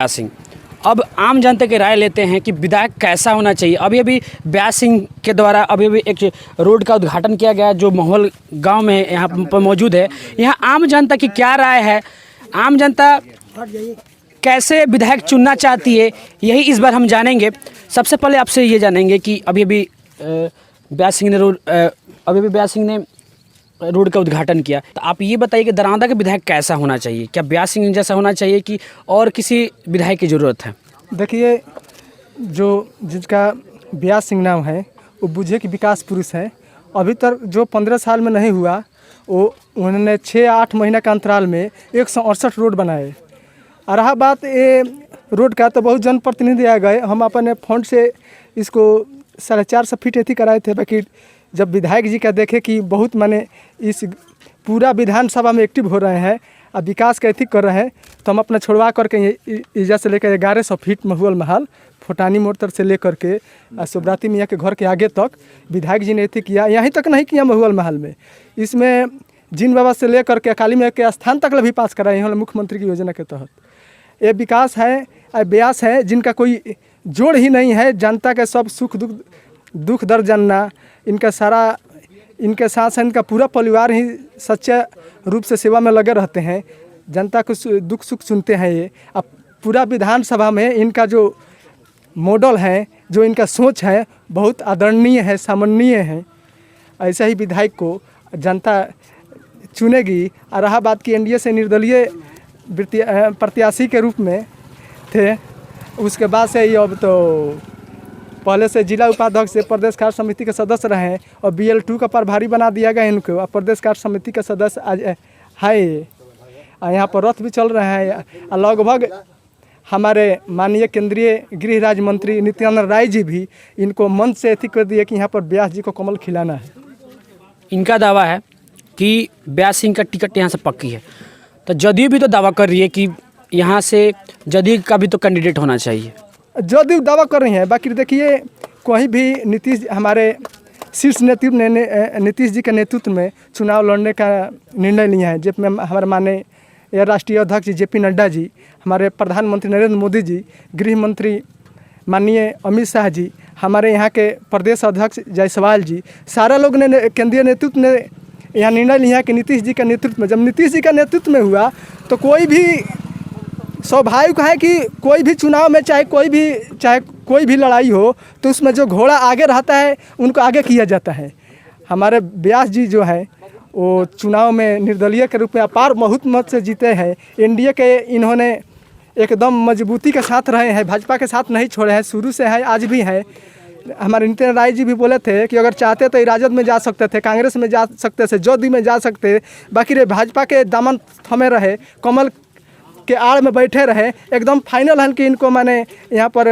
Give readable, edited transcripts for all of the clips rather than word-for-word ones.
ब्यास सिंह। अब आम जनता की राय लेते हैं कि विधायक कैसा होना चाहिए। अभी अभी ब्यास सिंह के द्वारा अभी एक रोड का उद्घाटन किया गया जो माहौल गांव में यहाँ पर मौजूद है। यहाँ आम जनता की क्या राय है, आम जनता कैसे विधायक चुनना चाहती है, यही इस बार हम जानेंगे। सबसे पहले आपसे ये जानेंगे कि अभी अभी ब्यास सिंह ने रोड का उद्घाटन किया, तो आप ये बताइए कि दरौंदा का विधायक कैसा होना चाहिए? क्या ब्यास सिंह जैसा होना चाहिए कि और किसी विधायक की ज़रूरत है? देखिए, जिसका ब्यास सिंह नाम है वो बुझे कि विकास पुरुष है। अभी तक जो 15 साल में नहीं हुआ वो उन्होंने 6-8 महीना के अंतराल में 168 रोड बनाए। और रहा बात ये रोड का, तो बहुत जनप्रतिनिधि आ गए, हम अपने फंड से इसको 450 फीट एथी कराए थे। बाकी जब विधायक जी का देखे कि बहुत माने इस पूरा विधानसभा में एक्टिव हो रहे हैं और विकास का एथी कर रहे हैं, तो हम अपना छोड़वा करके ईजा से लेकर 1100 फीट महुअल महल फोटानी मोटर से लेकर के सुब्राती मियाँ के घर के आगे तक विधायक जी ने एथी किया। यहीं तक नहीं किया महुअल महल में, इसमें जिन बाबा से लेकर के काली मियाँ के स्थान तक भी पास कराए हैं मुख्यमंत्री की योजना के तहत। ये विकास है, ब्यास है जिनका कोई जोड़ ही नहीं है। जनता के सब सुख दुख दर्द जानना इनका सारा, इनके साथ इनका पूरा परिवार ही सच्चे रूप से सेवा में लगे रहते हैं। जनता को दुख सुख सुनते हैं ये। अब पूरा विधानसभा में इनका जो मॉडल है, जो इनका सोच है, बहुत आदरणीय है, सामान्य है। ऐसे ही विधायक को जनता चुनेगी। और रहा बात की एनडीए से निर्दलीय प्रत्याशी के रूप में थे, उसके बाद से ही अब तो पहले से जिला उपाध्यक्ष से प्रदेश कार्य समिति के सदस्य रहे हैं और BL2 का प्रभारी बना दिया गया इनको। और प्रदेश कार्य समिति के सदस्य आज है। यहाँ पर रथ भी चल रहे हैं। लगभग हमारे माननीय केंद्रीय गृह राज्य मंत्री नित्यानंद राय जी भी इनको मन से एथी कर दिए कि यहाँ पर ब्यास जी को कमल खिलाना है। इनका दावा है कि ब्यास सिंह का टिकट यहाँ से पक्की है, तो जदयू भी तो दावा कर रही है कि यहाँ से जदयू का भी तो कैंडिडेट होना चाहिए। जदयू दावा कर रही हैं। बाकी देखिए, कोई भी नीतीश, हमारे शीर्ष नेतृत्व ने नीतीश जी के नेतृत्व में चुनाव लड़ने का निर्णय लिया है, जिसमें हमारे माननीय राष्ट्रीय अध्यक्ष JP नड्डा जी, हमारे प्रधानमंत्री नरेंद्र मोदी जी, गृह मंत्री माननीय अमित शाह जी, हमारे यहाँ के प्रदेश अध्यक्ष जायसवाल जी, सारे लोग ने, केंद्रीय नेतृत्व ने यहाँ निर्णय लिया है कि नीतीश जी के नेतृत्व में, जब नीतीश जी का नेतृत्व में हुआ तो कोई भी स्वाभाविक है कि कोई भी चुनाव में चाहे कोई भी लड़ाई हो तो उसमें जो घोड़ा आगे रहता है उनको आगे किया जाता है। हमारे ब्यास जी जो है वो चुनाव में निर्दलीय के रूप में अपार बहुमत से जीते हैं। एनडीए के इन्होंने एकदम मजबूती के साथ रहे हैं, भाजपा के साथ नहीं छोड़े हैं, शुरू से है, आज भी है। हमारे नित्यानंद राय जी भी बोले थे कि अगर चाहते तो राजद में जा सकते थे, कांग्रेस में जा सकते थे, जदयू में जा सकते, बाकी रे भाजपा के दामन थमे रहे, कमल के आड़ में बैठे रहे। एकदम फाइनल है कि इनको मैंने यहाँ पर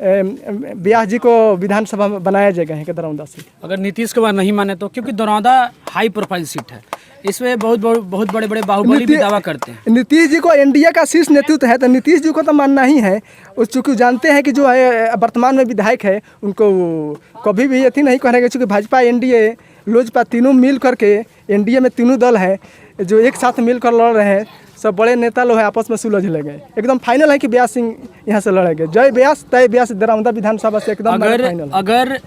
ब्यास जी को विधानसभा में बनाया जाएगा है कि दरौंदा से। अगर नीतीश कुमार नहीं माने तो, क्योंकि दरौंदा हाई प्रोफाइल सीट है, इसमें बहुत बड़े बड़े बाहुबली भी दावा करते हैं। नीतीश जी को एनडीए का शीर्ष नेतृत्व है, तो नीतीश जी को तो मानना ही है। चूँकि जानते हैं कि जो है वर्तमान में विधायक है उनको कभी भी यही नहीं करेंगे, चूँकि भाजपा एनडीए लोजपा तीनों मिल करके, एनडीए में तीनों दल हैं जो एक साथ मिलकर लड़ रहे हैं। सब बड़े नेता लोग हैं, आपस में सुलझ लेंगे। एकदम फाइनल है कि ब्यास सिंह यहाँ से लड़ेंगे। जय ब्यास तय ब्यास, दरौंदा विधानसभा से एकदम फाइनल। अगर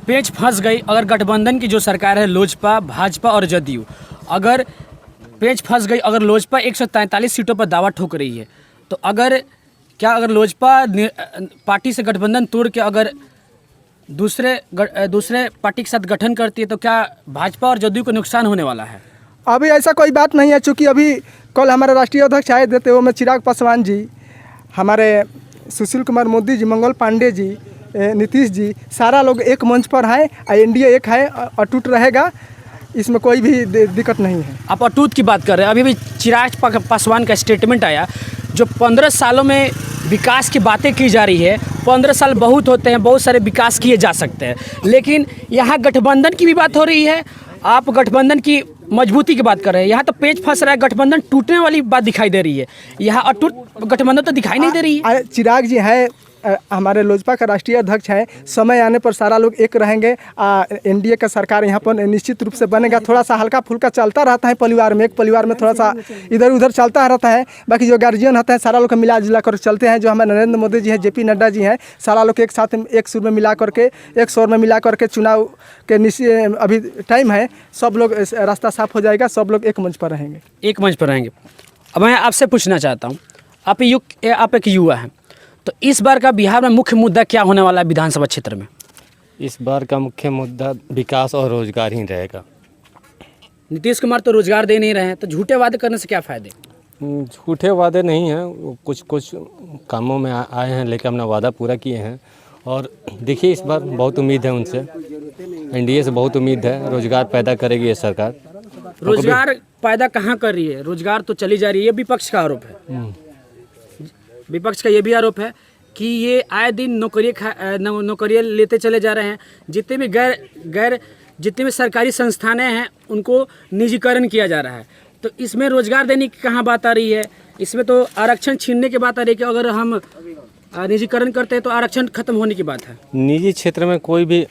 पेच फंस गई, अगर गठबंधन की जो सरकार है लोजपा, भाजपा और जदयू, अगर पेच फंस गई, अगर लोजपा 143 सीटों पर दावा ठोक रही है, तो अगर लोजपा पार्टी से गठबंधन तोड़ के अगर दूसरे पार्टी के साथ गठन करती है, तो क्या भाजपा और जदयू को नुकसान होने वाला है? अभी ऐसा कोई बात नहीं है, चूँकि अभी कल हमारे राष्ट्रीय अध्यक्ष आए देते हुए में चिराग पासवान जी, हमारे सुशील कुमार मोदी जी, मंगल पांडे जी, नीतीश जी, सारा लोग एक मंच पर हैं। एनडीए एक है, अटूट रहेगा, इसमें कोई भी दिक्कत नहीं है। आप अटूट की बात कर रहे हैं। अभी भी चिराग पासवान का स्टेटमेंट आया, जो 15 सालों में विकास की बातें की जा रही है। 15 साल बहुत होते हैं, बहुत सारे विकास किए जा सकते हैं, लेकिन यहाँ गठबंधन की भी बात हो रही है। आप गठबंधन की मजबूती की बात कर रहे हैं, यहाँ तो पेच फंस रहा है, गठबंधन टूटने वाली बात दिखाई दे रही है। यहाँ अटूट गठबंधन तो दिखाई नहीं दे रही है। चिराग जी है हमारे लोजपा का राष्ट्रीय अध्यक्ष हैं, समय आने पर सारा लोग एक रहेंगे। एनडीए का सरकार यहाँ पर निश्चित रूप से बनेगा। थोड़ा सा हल्का फुल्का चलता रहता है परिवार में, एक परिवार में थोड़ा सा इधर उधर चलता रहता है। बाकी जो गार्जियन होता है सारा लोग मिला जुला कर चलते हैं। जो हमारे नरेंद्र मोदी जी हैं, JP नड्डा जी हैं, सारा लोग एक साथ एक सुर में मिला करके, एक स्वर में मिला करके चुनाव के अभी टाइम है, सब लोग रास्ता साफ हो जाएगा, सब लोग एक मंच पर रहेंगे। एक मंच पर रहेंगे। अब मैं आपसे पूछना चाहता हूँ, आप एक युवा हैं, तो इस बार का बिहार में मुख्य मुद्दा क्या होने वाला है विधानसभा क्षेत्र में? इस बार का मुख्य मुद्दा विकास और रोजगार ही रहेगा। नीतीश कुमार तो रोजगार दे नहीं रहे हैं, तो झूठे वादे करने से क्या फ़ायदे? झूठे वादे नहीं हैं, वो कुछ कामों में आए हैं, लेकिन अपना वादा पूरा किए हैं। और देखिए इस बार बहुत उम्मीद है उनसे, एनडीए से बहुत उम्मीद है। रोजगार पैदा करेगी ये सरकार। रोजगार पैदा कहाँ कर रही है? रोजगार तो चली जा रही है। ये विपक्ष का आरोप है। विपक्ष का ये भी आरोप है कि ये आए दिन नौकरियाँ लेते चले जा रहे हैं। जितने भी जितने भी सरकारी संस्थानें हैं उनको निजीकरण किया जा रहा है। तो इसमें रोजगार देने की कहाँ बात आ रही है? इसमें तो आरक्षण छीनने की बात आ रही है कि अगर हम निजीकरण करते हैं तो आरक्षण खत्म होने की बात है। निजी क्षेत्र में कोई भी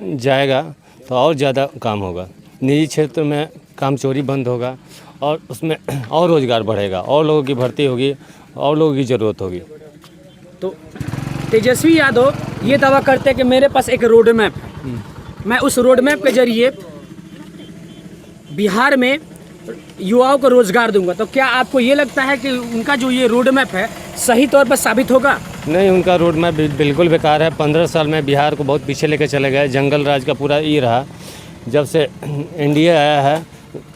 जाएगा तो और ज़्यादा काम होगा। निजी क्षेत्र में काम चोरी बंद होगा और उसमें और रोजगार बढ़ेगा, और लोगों की भर्ती होगी, और लोगों की ज़रूरत होगी। तो तेजस्वी यादव ये दावा करते हैं कि मेरे पास एक रोड मैप है, मैं उस रोड मैप के जरिए बिहार में युवाओं को रोजगार दूंगा। तो क्या आपको ये लगता है कि उनका जो ये रोड मैप है सही तौर पर साबित होगा? नहीं, उनका रोड मैप बिल्कुल बेकार है। 15 साल में बिहार को बहुत पीछे लेकर चले गए। जंगल राज का पूरा ये रहा। जब से एनडीए आया है,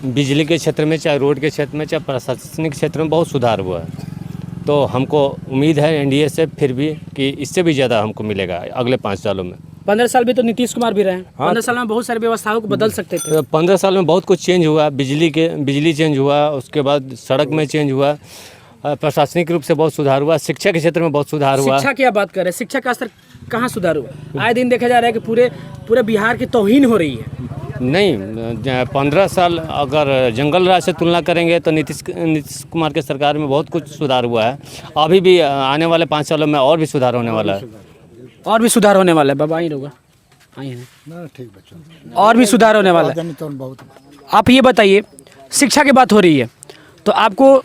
बिजली के क्षेत्र में, चाहे रोड के क्षेत्र में, चाहे प्रशासनिक क्षेत्र में बहुत सुधार हुआ है। तो हमको उम्मीद है एनडीए से फिर भी कि इससे भी ज़्यादा हमको मिलेगा अगले 5 सालों में। 15 साल भी तो नीतीश कुमार भी रहे हैं। 15 साल में बहुत सारी व्यवस्थाओं को बदल सकते थे। 15 साल में बहुत कुछ चेंज हुआ। बिजली चेंज हुआ, उसके बाद सड़क में चेंज हुआ, प्रशासनिक रूप से बहुत सुधार हुआ, शिक्षा के क्षेत्र में बहुत सुधार हुआ। शिक्षा की आप बात कर रहे हैं, शिक्षा का स्तर कहाँ सुधार हुआ? आए दिन देखा जा रहा है कि पूरे बिहार की तौहीन हो रही है। नहीं, 15 साल अगर जंगल राज से तुलना करेंगे तो नीतीश कुमार के सरकार में बहुत कुछ सुधार हुआ है। अभी भी आने वाले 5 सालों में और भी सुधार होने वाला है। और भी सुधार होने वाला है। बाबा आई होगा, आई है ठीक बच्चों, और भी सुधार होने वाला है। आप ये बताइए, शिक्षा की बात हो रही है तो आपको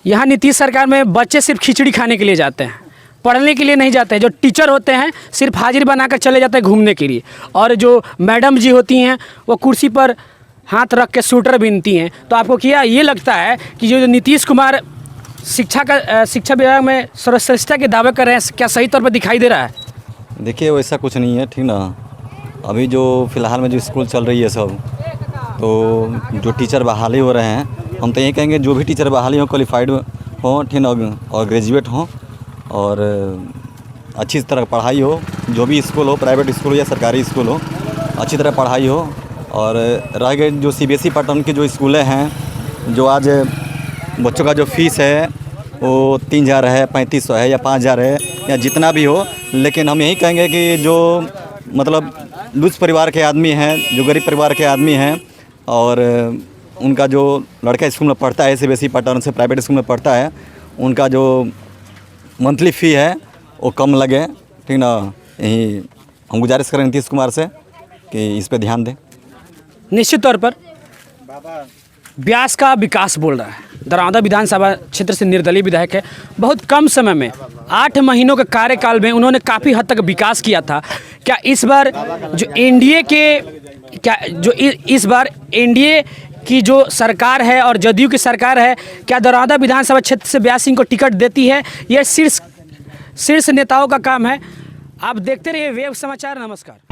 यहाँ नीतीश सरकार में बच्चे सिर्फ खिचड़ी खाने के लिए जाते हैं, पढ़ने के लिए नहीं जाते हैं। जो टीचर होते हैं सिर्फ हाजिरी बनाकर चले जाते हैं घूमने के लिए, और जो मैडम जी होती हैं वो कुर्सी पर हाथ रख के स्वेटर बीनती हैं। तो आपको क्या ये लगता है कि जो नीतीश कुमार शिक्षा विभाग में सर्वश्रेष्ठता के दावे कर रहे हैं, क्या सही तौर पर दिखाई दे रहा है? देखिए वैसा कुछ नहीं है, ठीक ना। अभी जो फ़िलहाल में जो स्कूल चल रही है सब, तो जो टीचर बहाली हो रहे हैं, हम तो ये कहेंगे जो भी टीचर बहाली हो क्वालिफाइड हो, ठीक ना, और ग्रेजुएट हो, और अच्छी तरह पढ़ाई हो। जो भी स्कूल हो, प्राइवेट स्कूल हो या सरकारी स्कूल हो, अच्छी तरह पढ़ाई हो। और रह गए जो CBSE पैटर्न के जो स्कूलें हैं, जो आज बच्चों का जो फीस है वो 3000 है, 3500 है, या 5000 है, या जितना भी हो। लेकिन हम यही कहेंगे कि जो मतलब लूज परिवार के आदमी हैं, जो गरीब परिवार के आदमी हैं, और उनका जो लड़का स्कूल में पढ़ता है, CBSE पैटर्न से प्राइवेट स्कूल में पढ़ता है, उनका जो मंथली फ़ी है वो कम लगे, ठीक ना। यही हम गुजारिश करें नीतीश कुमार से कि इस पे ध्यान दें। निश्चित तौर पर ब्यास का विकास बोल रहा है। दरौंदा विधानसभा क्षेत्र से निर्दलीय विधायक है। बहुत कम समय में 8 महीनों के कार्यकाल में उन्होंने काफ़ी हद तक विकास किया था। क्या इस बार जो इस बार एनडीए की जो सरकार है और जदयू की सरकार है, क्या दरौंदा विधानसभा क्षेत्र से ब्यास सिंह को टिकट देती है? यह शीर्ष नेताओं का काम है। आप देखते रहिए वेब समाचार। नमस्कार।